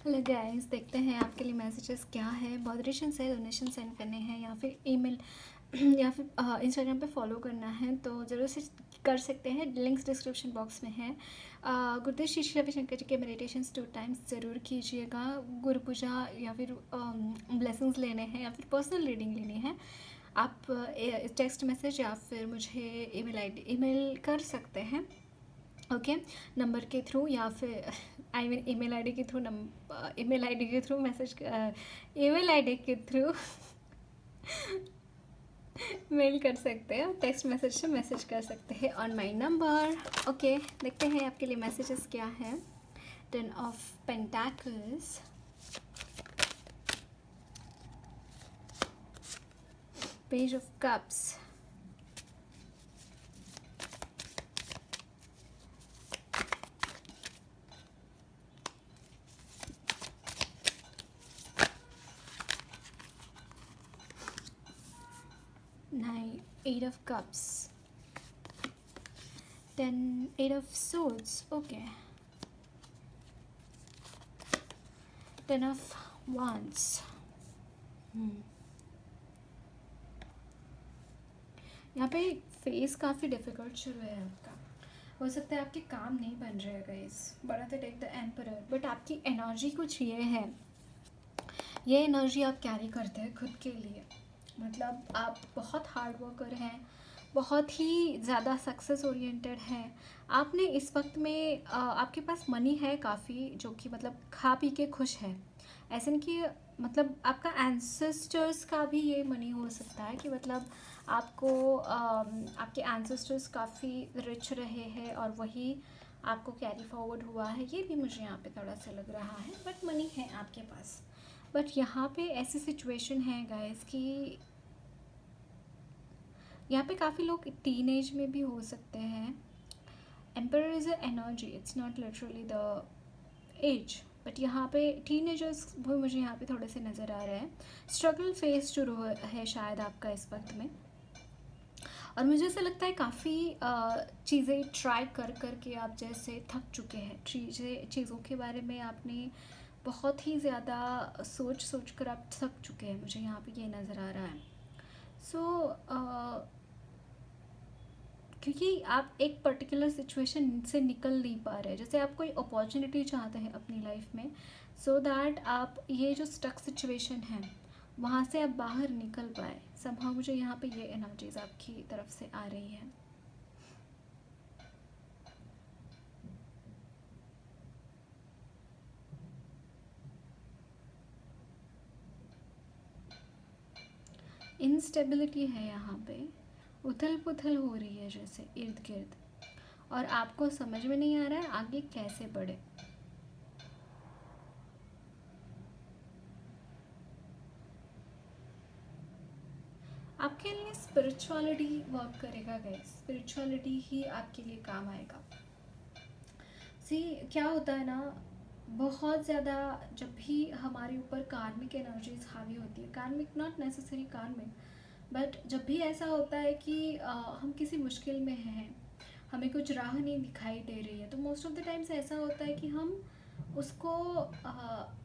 Hello guys, देखते हैं आपके लिए मैसेजेस क्या है। मॉडरेशन से डोनेशन सेंड करने हैं या फिर ईमेल या फिर इंस्टाग्राम पे फॉलो करना है तो ज़रूर से कर सकते हैं। लिंक्स डिस्क्रिप्शन बॉक्स में है। गुरुदेव श्री श्री रविशंकर जी के मेडिटेशंस 2 टाइम्स ज़रूर कीजिएगा। गुरु पूजा या फिर ब्लेसिंग्स लेने हैं या फिर पर्सनल रीडिंग लेनी है, आप टेक्स्ट मैसेज या फिर मुझे ईमेल कर सकते हैं। ओके, नंबर के थ्रू या फिर आई मीन ईमेल आईडी के थ्रू, ईमेल आईडी के थ्रू मैसेज, ईमेल आईडी के थ्रू मेल कर सकते हैं, टेक्स्ट मैसेज से मैसेज कर सकते हैं ऑन माई नंबर। ओके, देखते हैं आपके लिए मैसेजेस क्या है। 10 of pentacles, page of cups, 8 of cups, 8 of swords. Okay, 10 of wands. यहाँ पे फेस काफ़ी डिफ़िकल्ट शुरू है आपका। हो सकता है आपके काम नहीं बन रहे guys, but take the emperor. But आपकी एनर्जी कुछ ये है, ये एनर्जी आप कैरी करते हैं खुद के लिए। मतलब आप बहुत हार्ड वर्कर हैं, बहुत ही ज़्यादा सक्सेस ओरिएंटेड हैं। आपने इस वक्त में आपके पास मनी है काफ़ी, जो कि मतलब खा पी के खुश है। ऐसे नहीं कि मतलब आपका एंसेस्टर्स का भी ये मनी हो सकता है कि मतलब आपको आपके एंसेस्टर्स काफ़ी रिच रहे हैं और वही आपको कैरी फॉरवर्ड हुआ है। ये भी मुझे यहाँ पे थोड़ा सा लग रहा है, बट मनी है आपके पास। बट यहाँ पे ऐसी सिचुएशन है गाइस कि यहाँ पे काफ़ी लोग टीन एज में भी हो सकते हैं। Emperor is a energy, it's not literally the age, but यहाँ पे टीन एजर्स भी मुझे यहाँ पे थोड़े से नज़र आ रहे हैं। स्ट्रगल फेस शुरू है शायद आपका इस वक्त में, और मुझे ऐसा लगता है काफ़ी चीज़ें ट्राई कर कर के आप जैसे थक चुके हैं। चीज़ों के बारे में आपने बहुत ही ज़्यादा सोच कर आप थक चुके हैं, मुझे यहाँ पे ये नज़र आ रहा है। क्योंकि आप एक पर्टिकुलर सिचुएशन से निकल नहीं पा रहे, जैसे आप कोई अपॉर्चुनिटी चाहते हैं अपनी लाइफ में, सो दैट आप ये जो स्टक सिचुएशन है वहाँ से आप बाहर निकल पाए। समहाउ मुझे यहाँ पे ये एनर्जीज आपकी तरफ से आ रही है। इंस्टेबिलिटी है यहाँ पे, उथल पुथल हो रही है जैसे इर्द गिर्द, और आपको समझ में नहीं आ रहा है आगे कैसे बढ़े। आपके लिए स्पिरिचुअलिटी वर्क करेगा गाइस, स्पिरिचुअलिटी ही आपके लिए काम आएगा। सी क्या होता है ना, बहुत ज़्यादा जब भी हमारे ऊपर कार्मिक एनर्जीज हावी होती है, कार्मिक नॉट नेसेसरी कार्मिक, बट जब भी ऐसा होता है कि हम किसी मुश्किल में हैं, हमें कुछ राह नहीं दिखाई दे रही है, तो मोस्ट ऑफ द टाइम्स ऐसा होता है कि हम उसको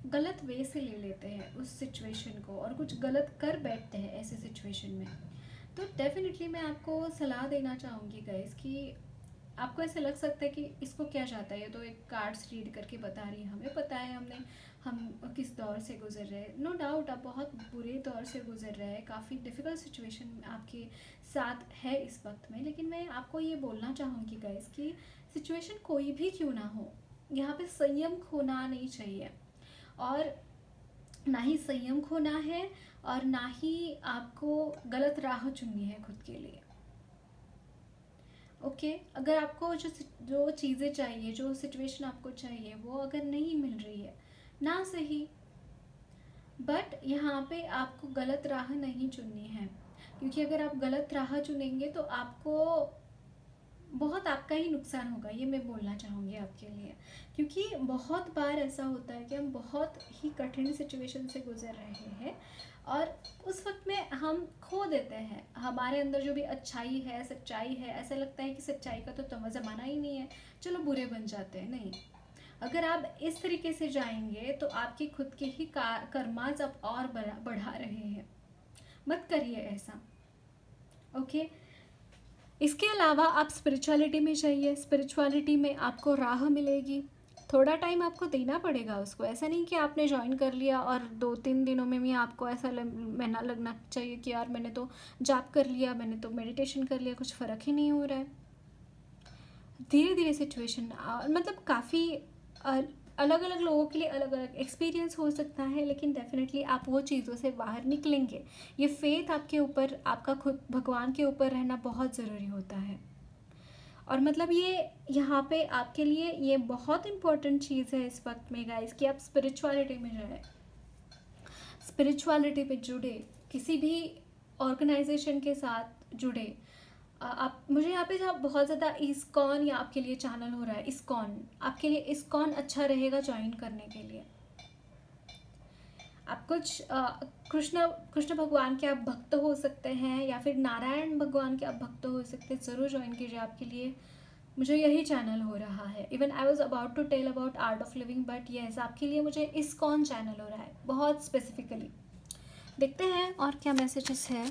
गलत वे से ले लेते हैं उस सिचुएशन को, और कुछ गलत कर बैठते हैं ऐसे सिचुएशन में। तो डेफिनेटली मैं आपको सलाह देना चाहूँगी गाइस कि आपको ऐसे लग सकता है कि इसको क्या चाहता है, ये तो एक कार्ड्स रीड करके बता रही है, हमें पता है हम किस दौर से गुजर रहे हैं। नो डाउट आप बहुत बुरे दौर से गुजर रहे हैं, काफ़ी डिफ़िकल्ट सिचुएशन आपके साथ है इस वक्त में, लेकिन मैं आपको ये बोलना चाहूँगी गाइस कि सिचुएशन कोई भी क्यों ना हो, यहाँ पे संयम खोना नहीं चाहिए, और ना ही संयम खोना है और ना ही आपको गलत राह चुननी है खुद के लिए। ओके, अगर आपको जो चीज़ें चाहिए, जो सिचुएशन आपको चाहिए, वो अगर नहीं मिल रही है ना सही, बट यहाँ पे आपको गलत राह नहीं चुननी है, क्योंकि अगर आप गलत राह चुनेंगे तो आपको बहुत आपका ही नुकसान होगा, ये मैं बोलना चाहूँगी आपके लिए। क्योंकि बहुत बार ऐसा होता है कि हम बहुत ही कठिन सिचुएशन से गुजर रहे हैं और उस वक्त में हम खो देते हैं हमारे अंदर जो भी अच्छाई है, सच्चाई है। ऐसा लगता है कि सच्चाई का तो ज़माना ही नहीं है, चलो बुरे बन जाते हैं। नहीं, अगर आप इस तरीके से जाएंगे तो आपके खुद के ही कर्मास आप और बढ़ा रहे हैं, मत करिए ऐसा। ओके। इसके अलावा आप स्पिरिचुअलिटी में जाइए, स्पिरिचुअलिटी में आपको राह मिलेगी। थोड़ा टाइम आपको देना पड़ेगा उसको, ऐसा नहीं कि आपने ज्वाइन कर लिया और 2-3 दिनों में भी आपको ऐसा महीना लगना चाहिए कि यार मैंने तो जाप कर लिया, मैंने तो मेडिटेशन कर लिया, कुछ फ़र्क ही नहीं हो रहा है। धीरे धीरे सिचुएशन मतलब काफ़ी अलग अलग लोगों के लिए अलग अलग एक्सपीरियंस हो सकता है, लेकिन डेफिनेटली आप वो चीज़ों से बाहर निकलेंगे। ये फेथ आपके ऊपर, आपका खुद भगवान के ऊपर रहना बहुत ज़रूरी होता है। और मतलब ये यहाँ पे आपके लिए ये बहुत इम्पोर्टेंट चीज़ है इस वक्त में गाइस कि आप स्पिरिचुअलिटी में जाए, स्पिरिचुअलिटी पे जुड़े, किसी भी ऑर्गेनाइजेशन के साथ जुड़े। आप मुझे यहाँ पे जहाँ बहुत ज़्यादा इस्कॉन या आपके लिए चैनल हो रहा है, इस्कॉन आपके लिए, इस्कॉन अच्छा रहेगा ज्वाइन करने के लिए। आप कुछ कृष्ण कृष्ण भगवान के आप भक्त हो सकते हैं या फिर नारायण भगवान के आप भक्त हो सकते हैं, ज़रूर ज्वाइन कीजिए। आपके लिए मुझे यही चैनल हो रहा है। Even I was about to tell about Art of Living, but yes आपके लिए मुझे इस्कॉन चैनल हो रहा है बहुत स्पेसिफिकली। देखते हैं और क्या मैसेजेस है।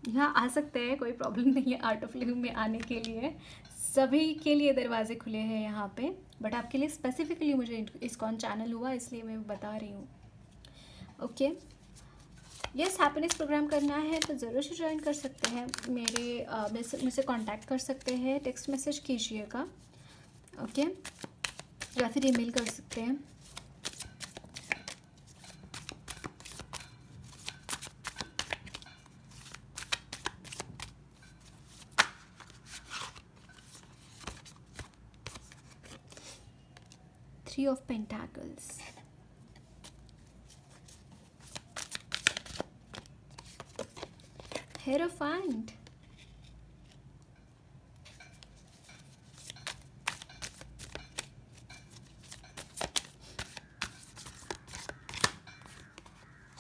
यहाँ आ सकते हैं, कोई प्रॉब्लम नहीं है आर्ट ऑफ लिविंग में आने के लिए, सभी के लिए दरवाजे खुले हैं यहाँ पे। बट आपके लिए स्पेसिफिकली मुझे इस्कॉन चैनल हुआ, इसलिए मैं बता रही हूँ। ओके। यस, हैप्पीनेस प्रोग्राम करना है तो ज़रूर से ज्वाइन कर सकते हैं। मुझसे कांटेक्ट कर सकते हैं, टेक्स्ट मैसेज कीजिएगा। ओके। या फिर ईमेल कर सकते हैं। Three of Pentacles, Hierophant,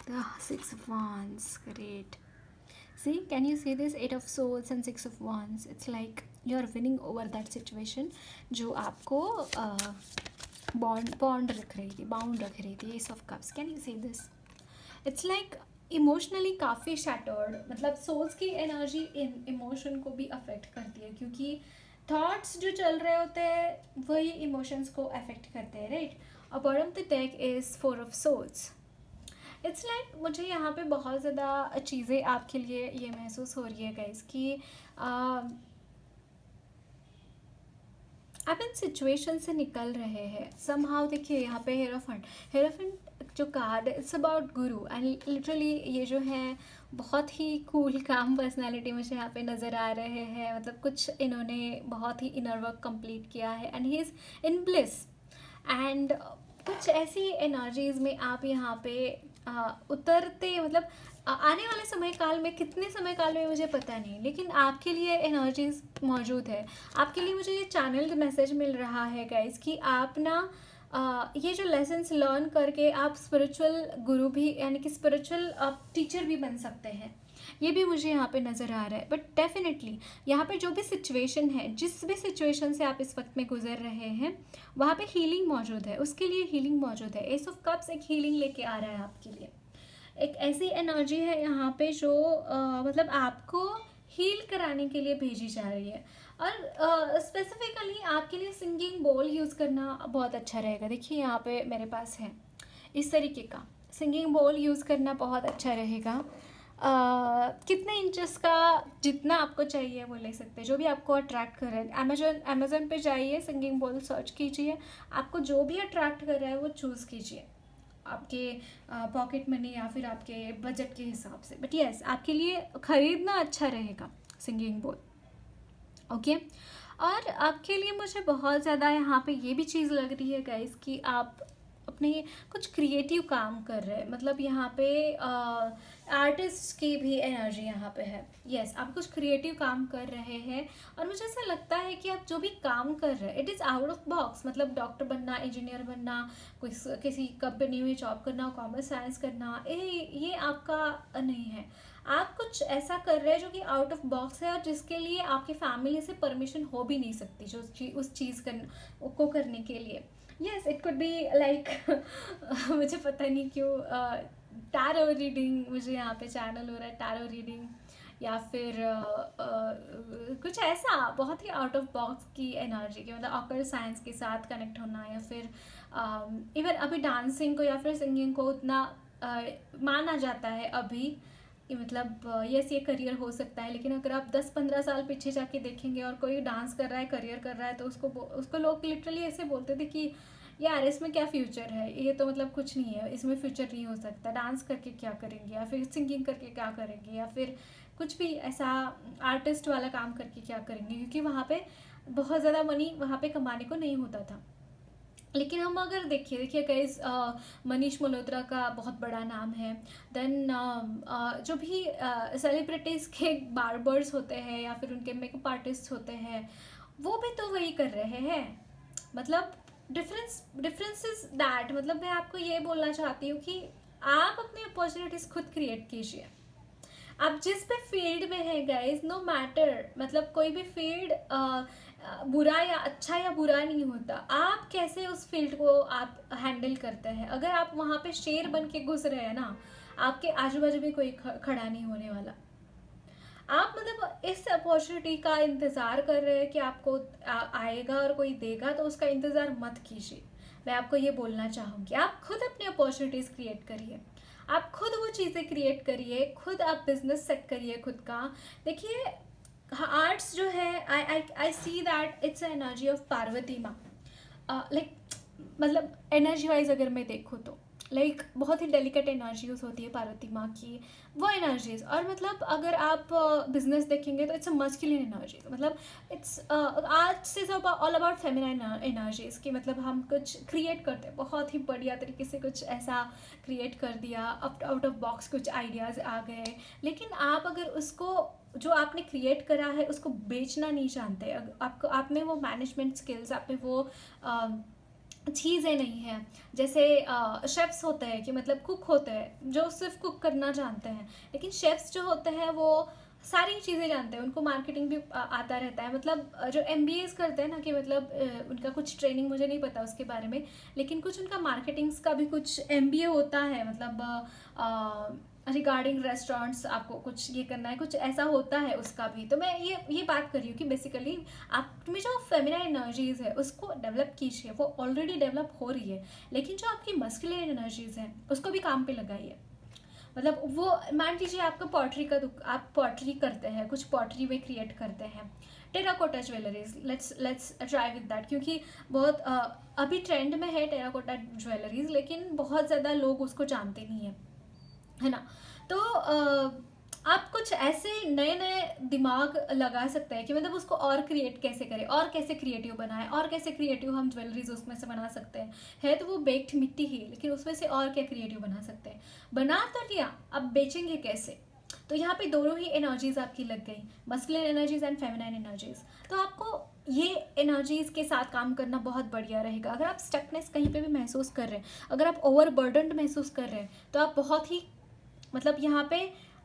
the Six of Wands. Great. See, can you see this? Eight of Swords and Six of Wands. It's like you are winning over that situation जो आपको bound रख रही थी। S of cups, can you see this? It's like emotionally काफ़ी shattered, मतलब souls की energy in emotion को भी अफेक्ट करती है, क्योंकि थॉट्स जो चल रहे होते हैं वही इमोशंस को अफेक्ट करते हैं, राइट? और bottom of the deck is 4 of souls. It's like मुझे यहाँ पे बहुत ज़्यादा चीज़ें आपके लिए ये महसूस हो रही है गाइस कि आप इन सिचुएशन से निकल रहे हैं समहाउ। देखिए यहाँ पे हेरोफेंट जो card, it's about Guru, and literally ये जो है बहुत ही कूल काम पर्सनालिटी मुझे यहाँ पे नज़र आ रहे हैं। मतलब कुछ इन्होंने बहुत ही इनर वर्क कंप्लीट किया है and he is in bliss, and कुछ ऐसी एनर्जीज में आप यहाँ पे उतरते, मतलब आने वाले समय काल में, कितने समय काल में मुझे पता नहीं, लेकिन आपके लिए एनर्जीज मौजूद है। आपके लिए मुझे ये चैनल मैसेज मिल रहा है गाइस कि आप ना ये जो लेसन्स लर्न करके आप स्पिरिचुअल गुरु भी, यानी कि स्पिरिचुअल आप टीचर भी बन सकते हैं, ये भी मुझे यहाँ पे नज़र आ रहा है। बट डेफिनेटली यहाँ पे जो भी सिचुएशन है, जिस भी सिचुएशन से आप इस वक्त में गुजर रहे हैं, वहाँ पे हीलिंग मौजूद है, उसके लिए हीलिंग मौजूद है। एस ऑफ कप्स एक हीलिंग लेके आ रहा है आपके लिए। एक ऐसी एनर्जी है यहाँ पे जो मतलब आपको हील कराने के लिए भेजी जा रही है। और स्पेसिफिकली आपके लिए सिंगिंग बोल यूज़ करना बहुत अच्छा रहेगा। देखिए यहाँ पे मेरे पास है इस तरीके का सिंगिंग बोल यूज़ करना बहुत अच्छा रहेगा। कितने इंचेस का, जितना आपको चाहिए वो ले सकते हैं, जो भी आपको अट्रैक्ट कर रहा है। अमेजोन पे जाइए, सिंगिंग बोल सर्च कीजिए, आपको जो भी अट्रैक्ट कर रहा है वो चूज़ कीजिए आपके पॉकेट मनी या फिर आपके बजट के हिसाब से। बट यस, आपके लिए ख़रीदना अच्छा रहेगा सिंगिंग बोल। ओके। और आपके लिए मुझे बहुत ज़्यादा यहाँ पे ये भी चीज़ लग रही है गाइस कि आप अपने कुछ क्रिएटिव काम कर रहे हैं। मतलब यहाँ पे आर्टिस्ट की भी एनर्जी यहाँ पे है। यस, आप कुछ क्रिएटिव काम कर रहे हैं और मुझे ऐसा लगता है कि आप जो भी काम कर रहे हैं it is out of box. मतलब डॉक्टर बनना, इंजीनियर बनना, किसी कंपनी में जॉब करना, कॉमर्स साइंस करना, ये आपका नहीं है। आप कुछ ऐसा कर रहे हैं जो कि आउट ऑफ बॉक्स है और जिसके लिए आपकी फैमिली से परमिशन हो भी नहीं सकती, जो उस चीज़ को करने के लिए। Yes, it could be like मुझे पता नहीं क्यों टैरो रीडिंग, मुझे यहाँ पे चैनल हो रहा है टैरो रीडिंग, या फिर कुछ ऐसा बहुत ही आउट ऑफ बॉक्स की एनर्जी की, मतलब ऑकल्ट साइंस के साथ कनेक्ट होना, या फिर इवन अभी डांसिंग को या फिर सिंगिंग को उतना माना जाता है अभी कि मतलब यस ये करियर हो सकता है, लेकिन अगर आप 10-15 साल पीछे जाके देखेंगे और कोई डांस कर रहा है, करियर कर रहा है, तो उसको लोग लिटरली ऐसे बोलते थे कि यार इसमें क्या फ्यूचर है, ये तो मतलब कुछ नहीं है, इसमें फ्यूचर नहीं हो सकता, डांस करके क्या करेंगे, या फिर सिंगिंग करके क्या करेंगे, या फिर कुछ भी ऐसा आर्टिस्ट वाला काम करके क्या करेंगे, क्योंकि वहाँ पे बहुत ज़्यादा मनी वहाँ पे कमाने को नहीं होता था। लेकिन हम अगर देखिए गाइस, मनीष मल्होत्रा का बहुत बड़ा नाम है। देन जो भी सेलिब्रिटीज़ के बार्बर्स होते हैं या फिर उनके मेकअप आर्टिस्ट होते हैं, वो भी तो वही कर रहे हैं। मतलब डिफरेंस इज दैट, मतलब मैं आपको ये बोलना चाहती हूँ कि आप अपनी अपॉर्चुनिटीज़ खुद क्रिएट कीजिए। आप जिस भी फील्ड में है गाइस, नो मैटर, मतलब कोई भी फील्ड बुरा या अच्छा या बुरा नहीं होता, आप कैसे उस फील्ड को आप हैंडल करते हैं। अगर आप वहाँ पे शेर बन के घुस रहे हैं ना, आपके आजू बाजू भी कोई खड़ा नहीं होने वाला। आप मतलब इस अपॉर्चुनिटी का इंतज़ार कर रहे हैं कि आपको आएगा और कोई देगा, तो उसका इंतज़ार मत कीजिए। मैं आपको ये बोलना चाहूँगी, आप खुद अपनी अपॉर्चुनिटीज़ क्रिएट करिए, आप खुद वो चीज़ें क्रिएट करिए, खुद आप बिजनेस सेट करिए खुद का। देखिए आर्ट्स जो है, I see that it's energy of Parvati माँ। लाइक मतलब एनर्जी वाइज अगर मैं देखूँ तो लाइक बहुत ही डेलिकेट एनर्जीज होती है पार्वती माँ की, वो एनर्जीज। और मतलब अगर आप बिजनेस देखेंगे तो इट्स अ मस्कुलिन एनर्जी, मतलब इट्स आज से सब ऑल अबाउट फेमिनाइन एनर्जीज की, मतलब हम कुछ क्रिएट करते हैं बहुत ही बढ़िया तरीके से, कुछ ऐसा क्रिएट कर दिया, आउट ऑफ बॉक्स कुछ आइडियाज़ आ गए। लेकिन आप अगर उसको जो आपने क्रिएट करा है उसको बेचना नहीं जानते, आपको आप में वो मैनेजमेंट स्किल्स, आप में वो चीज़ें नहीं हैं। जैसे शेफ़्स होते हैं कि मतलब कुक होते हैं जो सिर्फ कुक करना जानते हैं, लेकिन शेफ़्स जो होते हैं वो सारी चीज़ें जानते हैं, उनको मार्केटिंग भी आता रहता है। मतलब जो MBAs करते हैं ना, कि मतलब उनका कुछ ट्रेनिंग मुझे नहीं पता उसके बारे में, लेकिन कुछ उनका मार्केटिंग्स का भी कुछ MBA होता है, मतलब रिगार्डिंग रेस्टोरेंट्स आपको कुछ ये करना है, कुछ ऐसा होता है उसका भी। तो मैं ये बात कर रही हूँ कि बेसिकली आप में जो फेमिनाइन एनर्जीज है उसको डेवलप कीजिए, वो ऑलरेडी डेवलप हो रही है। लेकिन जो आपकी मस्कुलिन एनर्जीज हैं उसको भी काम पे लगाइए। मतलब वो मान लीजिए आपका पॉटरी का आप पॉटरी करते हैं, कुछ पॉटरी वे क्रिएट करते हैं, terracotta jewelleries, let's try with that, क्योंकि बहुत अभी ट्रेंड में है टेराकोटा ज्वेलरीज, लेकिन बहुत ज़्यादा लोग उसको जानते नहीं है ना। तो आप कुछ ऐसे नए नए दिमाग लगा सकते हैं कि मतलब उसको और क्रिएट कैसे करें, और कैसे क्रिएटिव बनाएं, और कैसे क्रिएटिव हम ज्वेलरीज उसमें से बना सकते हैं। है तो वो बेक्ड मिट्टी ही, लेकिन उसमें से और क्या क्रिएटिव बना सकते हैं। बना तो लिया, अब बेचेंगे कैसे। तो यहाँ पे दोनों ही एनर्जीज आपकी लग गई, masculine energies and feminine energies. तो आपको ये एनर्जीज के साथ काम करना बहुत बढ़िया रहेगा। अगर आप स्टकनेस कहीं पे भी महसूस कर रहे हैं, अगर आप ओवरबर्डन्ड महसूस कर रहे हैं, तो आप बहुत ही मतलब यहाँ पे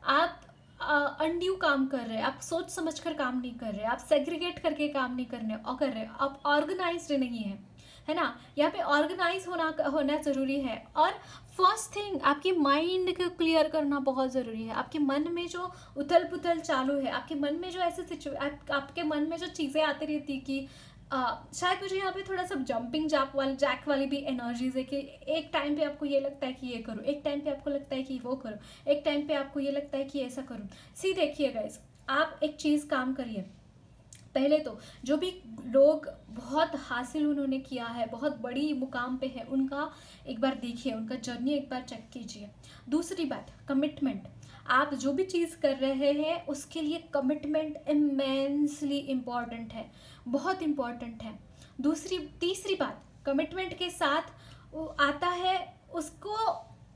आप अनड्यू काम कर रहे हैं, आप सोच समझ कर काम नहीं कर रहे, आप सेग्रीगेट करके काम नहीं करने और कर रहे, आप ऑर्गेनाइज्ड नहीं है ना। यहाँ पे ऑर्गेनाइज होना ज़रूरी है। और फर्स्ट थिंग, आपकी माइंड को क्लियर करना बहुत ज़रूरी है। आपके मन में जो उथल पुथल चालू है, आपके मन में जो ऐसे आपके मन में जो चीज़ें आती रहती कि शायद मुझे यहाँ पे थोड़ा सा जंपिंग जैक वाली भी एनर्जीज है कि एक टाइम पे आपको ये लगता है कि ये करूँ, एक टाइम पे आपको लगता है कि वो करूँ, एक टाइम पे आपको ये लगता है कि ऐसा करूँ। सी देखिए गाइस, आप एक चीज़ काम करिए। पहले तो जो भी लोग बहुत हासिल उन्होंने किया है, बहुत बड़ी मुकाम पे है, उनका एक बार देखिए, उनका जर्नी एक बार चेक कीजिए। दूसरी बात, कमिटमेंट। आप जो भी चीज़ कर रहे हैं उसके लिए कमिटमेंट इमेंसली इम्पॉर्टेंट है, बहुत इम्पॉर्टेंट है। तीसरी बात, कमिटमेंट के साथ वो आता है उसको,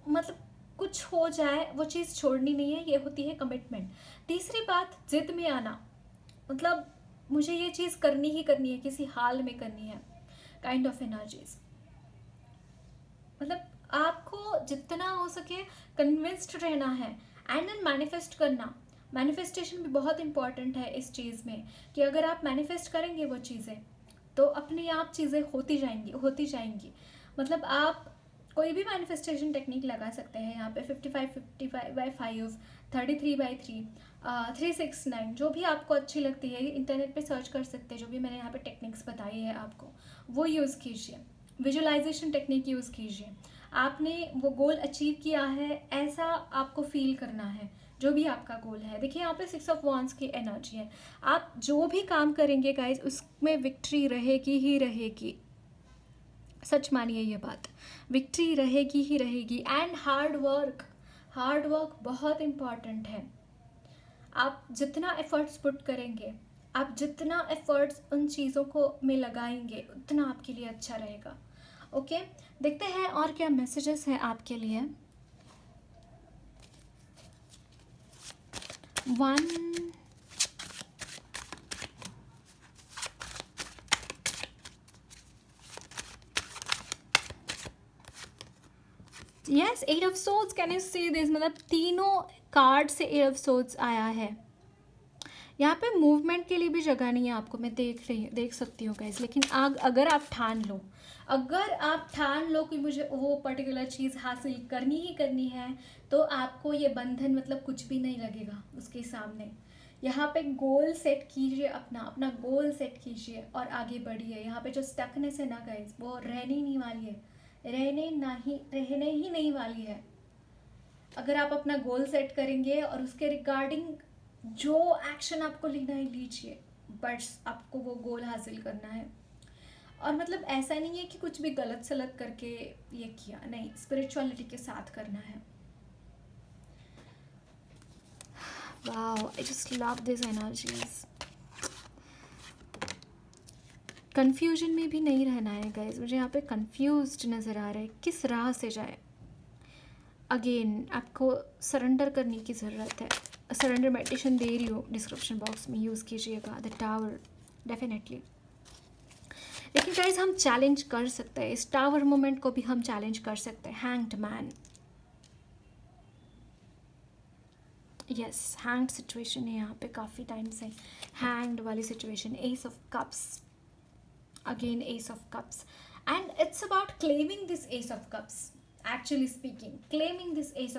मतलब कुछ हो जाए वो चीज़ छोड़नी नहीं है, ये होती है कमिटमेंट। तीसरी बात, जिद में आना, मतलब मुझे ये चीज़ करनी ही करनी है, किसी हाल में करनी है, काइंड ऑफ एनर्जीज। मतलब आपको जितना हो सके कन्विंस्ड रहना है। एंड देन मैनिफेस्ट करना, मैनिफेस्टेशन भी बहुत इंपॉर्टेंट है इस चीज़ में, कि अगर आप मैनिफेस्ट करेंगे वो चीज़ें तो अपने आप चीज़ें होती जाएंगी होती जाएंगी। मतलब आप कोई भी मैनिफेस्टेशन टेक्निक लगा सकते हैं यहाँ पे 55/5, 33/3, 369, जो भी आपको अच्छी लगती है इंटरनेट पे सर्च कर सकते हैं। जो भी मैंने यहाँ पे टेक्निक्स बताई है आपको वो यूज़ कीजिए। विजुअलाइजेशन टेक्निक यूज़ कीजिए। आपने वो गोल अचीव किया है ऐसा आपको फील करना है, जो भी आपका गोल है। देखिए यहाँ पे 6 ऑफ वांड्स की एनर्जी है। आप जो भी काम करेंगे गाइज उसमें विक्ट्री रहेगी ही रहेगी, सच मानिए ये बात, विक्ट्री रहेगी ही रहेगी। एंड हार्ड वर्क बहुत इम्पॉर्टेंट है। आप जितना एफर्ट्स पुट करेंगे, आप जितना एफर्ट्स उन चीज़ों को में लगाएंगे उतना आपके लिए अच्छा रहेगा। ओके, देखते हैं और क्या मैसेजेस हैं आपके लिए। 1 yes 8 of swords, can you see this, मतलब तीनों कार्ड से 8 ऑफ सोर्ड्स आया है। यहाँ पे मूवमेंट के लिए भी जगह नहीं है आपको, मैं देख सकती हूँ गाइस। लेकिन अगर आप ठान लो कि मुझे वो पर्टिकुलर चीज़ हासिल करनी ही करनी है, तो आपको ये बंधन मतलब कुछ भी नहीं लगेगा उसके सामने। यहाँ पे गोल सेट कीजिए, अपना गोल सेट कीजिए और आगे बढ़िए। यहाँ पे जो स्टकनेस है ना गाइस, वो रहने ही नहीं वाली है, रहने ही नहीं वाली है। अगर आप अपना गोल सेट करेंगे और उसके रिगार्डिंग जो एक्शन आपको लेना है लीजिए, बस आपको वो गोल हासिल करना है। और मतलब ऐसा नहीं है कि कुछ भी गलत सलत करके ये किया, नहीं, स्पिरिचुअलिटी के साथ करना है। Wow, I just love this energies. Confusion में भी नहीं रहना है गाइज, मुझे यहाँ पे कंफ्यूज्ड नज़र आ रहा है, किस राह से जाए। अगेन आपको सरेंडर करने की ज़रूरत है। सरेंडर मेडिटेशन दे रही हूँ, डिस्क्रिप्शन बॉक्स में यूज़ कीजिएगा, द टावर डेफिनेटली। लेकिन गाइस हम चैलेंज कर सकते हैं, इस टावर मोमेंट को भी हम चैलेंज कर सकते हैं। Hanged man, yes, hanged situation है यहाँ पे काफ़ी टाइम से, हैंग्ड वाली situation. S of cups, again S of cups, and it's about claiming this S of cups. Actually speaking, claiming this S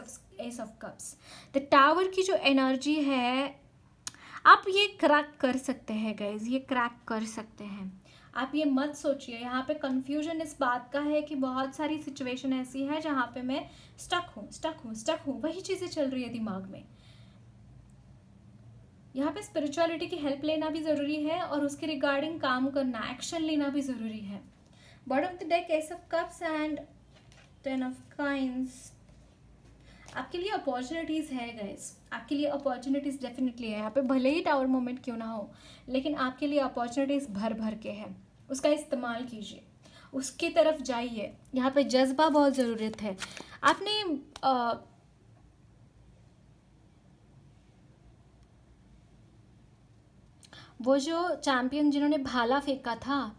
of cups. The tower की जो energy है, आप ये क्रैक कर सकते हैं गाइज, ये क्रैक कर सकते हैं। आप ये मत सोचिए, यहाँ पे कंफ्यूजन इस बात का है कि बहुत सारी सिचुएशन ऐसी है जहाँ पे मैं स्टक हूँ, वही चीज़ें चल रही है दिमाग में। यहाँ पे स्पिरिचुअलिटी की हेल्प लेना भी ज़रूरी है और उसके रिगार्डिंग काम करना, एक्शन लेना भी ज़रूरी है। Bottom of the deck S of cups and 10 of coins. आपके लिए अपॉर्चुनिटीज़ है गाइस, आपके लिए अपॉर्चुनिटीज़ डेफिनेटली है। यहाँ पे भले ही टावर मोमेंट क्यों ना हो, लेकिन आपके लिए अपॉर्चुनिटीज़ भर भर के है, उसका इस्तेमाल कीजिए, उसकी तरफ जाइए। यहाँ पे जज्बा बहुत ज़रूरत है। आपने वो जो चैम्पियन जिन्होंने भाला फेंका था,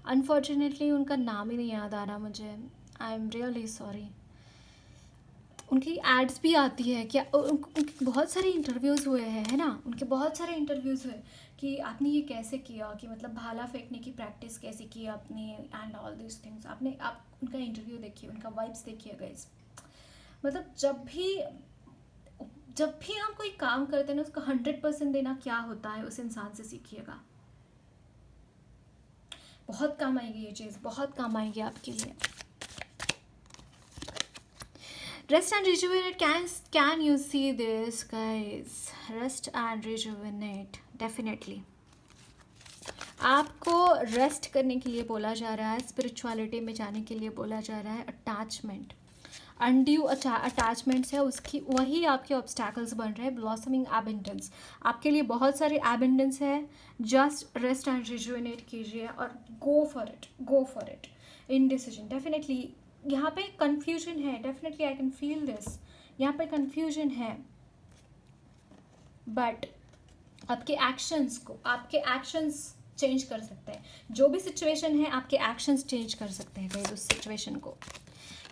अनफॉर्चुनेटली उनका नाम ही नहीं याद आ रहा मुझे, आई एम रियली सॉरी। उनकी एड्स भी आती है क्या, उनके बहुत सारे इंटरव्यूज़ हुए हैं, है ना, उनके बहुत सारे इंटरव्यूज़ हुए कि आपने ये कैसे किया, कि मतलब भाला फेंकने की प्रैक्टिस कैसे की आपने, एंड ऑल दिस थिंग्स। आप उनका इंटरव्यू देखिए, उनका वाइब्स देखिए गाइस। मतलब जब भी हम कोई काम करते हैं ना, उसका 100% देना क्या होता है, उस इंसान से सीखिएगा। बहुत काम आएगी ये चीज़, बहुत काम आएगी आपके लिए। Rest and rejuvenate, can you see this guys? Rest and rejuvenate, definitely. आपको रेस्ट करने के लिए बोला जा रहा है, स्पिरिचुअलिटी में जाने के लिए बोला जा रहा है। अटैचमेंट, अनड्यू अटैचमेंट्स है उसकी, वही आपके ऑब्स्टैकल्स बन रहे हैं। ब्लॉसमिंग एबंडेंस, आपके लिए बहुत सारे एबंडेंस है। जस्ट रेस्ट एंड रिजुवेनेट कीजिए और go for it in decision. Definitely यहाँ पे कंफ्यूजन है, definitely I can feel this, यहाँ पे कंफ्यूजन है, बट आपके एक्शंस चेंज कर सकते हैं। जो भी सिचुएशन है, आपके एक्शंस चेंज कर सकते हैं गाइस उस सिचुएशन को।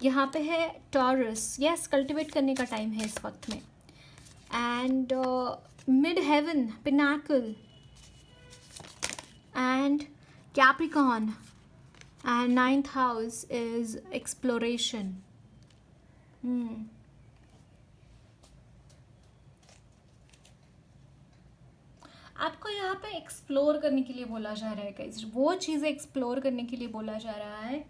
यहाँ पे है टॉरस, यस कल्टिवेट करने का टाइम है इस वक्त में. And midheaven, pinnacle and Capricorn. And ninth house is exploration. आपको यहाँ पे एक्सप्लोर करने के लिए बोला जा रहा है गाइस, वो चीज़ें एक्सप्लोर करने के लिए बोला जा रहा है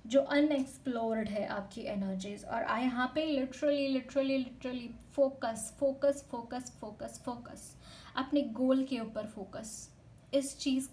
जो अनएक्सप्लोर्ड है आपकी एनर्जीज. और यहाँ पे literally focus focus focus focus focus, अपने गोल के ऊपर फोकस. इस चीज़